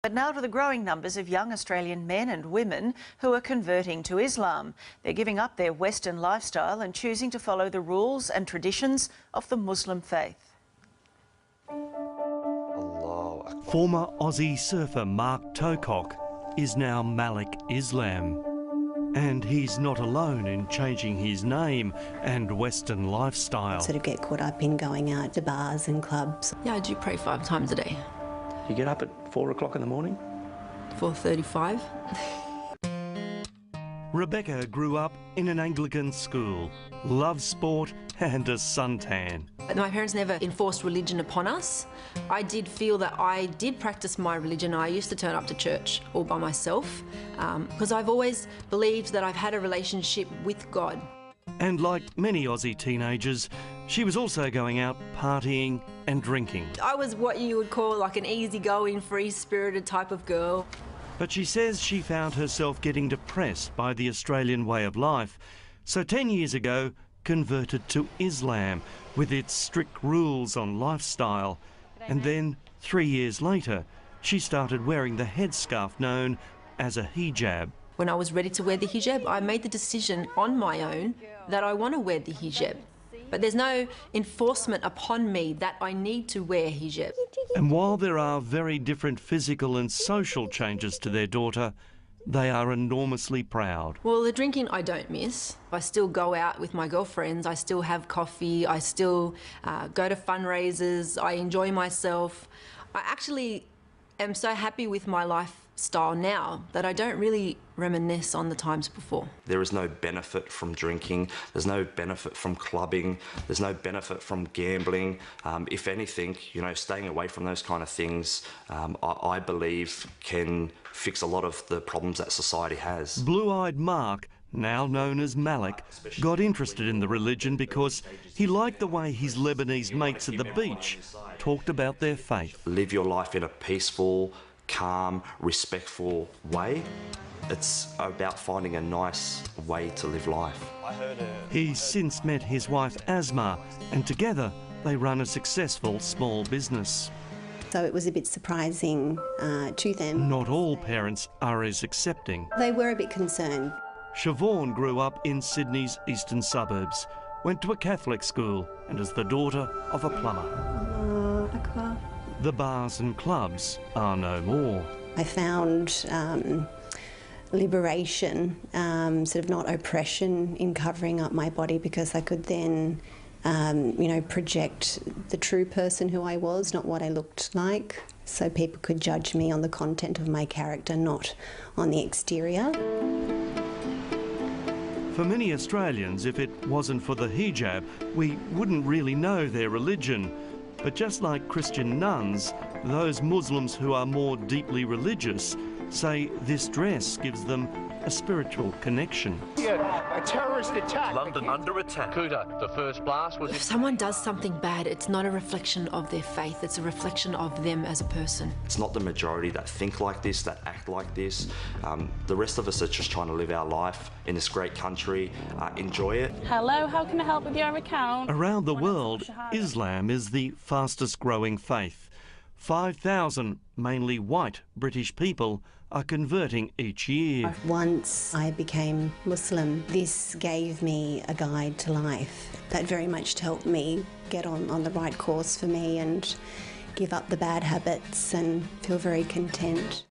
But now to the growing numbers of young Australian men and women who are converting to Islam. They're giving up their Western lifestyle and choosing to follow the rules and traditions of the Muslim faith. Former Aussie surfer Mark Tocock is now Malik Islam. And he's not alone in changing his name and Western lifestyle. Sort of get caught up in going out to bars and clubs. Yeah, I do pray 5 times a day. You get up at 4 o'clock in the morning? 4:35. Rebecca grew up in an Anglican school, loves sport and a suntan. My parents never enforced religion upon us. I did feel that I did practice my religion. I used to turn up to church all by myself because I've always believed that I've had a relationship with God. And like many Aussie teenagers, she was also going out partying and drinking. I was what you would call like an easygoing, free-spirited type of girl. But she says she found herself getting depressed by the Australian way of life. So 10 years ago, converted to Islam with its strict rules on lifestyle. And then 3 years later, she started wearing the headscarf known as a hijab. When I was ready to wear the hijab, I made the decision on my own that I want to wear the hijab. But there's no enforcement upon me that I need to wear hijab. And while there are very different physical and social changes to their daughter, they are enormously proud. Well, the drinking I don't miss. I still go out with my girlfriends, I still have coffee, I still go to fundraisers, I enjoy myself. I actually am so happy with my lifestyle now that I don't really reminisce on the times before. There is no benefit from drinking, there's no benefit from clubbing, there's no benefit from gambling. If anything, you know, staying away from those kind of things, I believe can fix a lot of the problems that society has. Blue-eyed Mark, now known as Malik, got interested in the religion because he liked the way his Lebanese mates at the beach talked about their faith. Live your life in a peaceful, calm, respectful way. It's about finding a nice way to live life. He's since met his wife Asma, and together they run a successful small business. So it was a bit surprising to them. Not all parents are as accepting. They were a bit concerned. Siobhan grew up in Sydney's eastern suburbs, went to a Catholic school and is the daughter of a plumber. The bars and clubs are no more. I found liberation, sort of not oppression in covering up my body, because I could then you know, project the true person who I was, not what I looked like. So people could judge me on the content of my character, not on the exterior. For many Australians, if it wasn't for the hijab, we wouldn't really know their religion. But just like Christian nuns, those Muslims who are more deeply religious say this dress gives them a spiritual connection. A terrorist attack. London under attack. Kuta, the first blast was... If someone does something bad, it's not a reflection of their faith, it's a reflection of them as a person. It's not the majority that think like this, that act like this. The rest of us are just trying to live our life in this great country, enjoy it. Hello, how can I help with your account? Around the world, Islam is the fastest growing faith. 5,000, mainly white British people, are converting each year. Once I became Muslim, this gave me a guide to life. That very much helped me get on the right course for me and give up the bad habits and feel very content.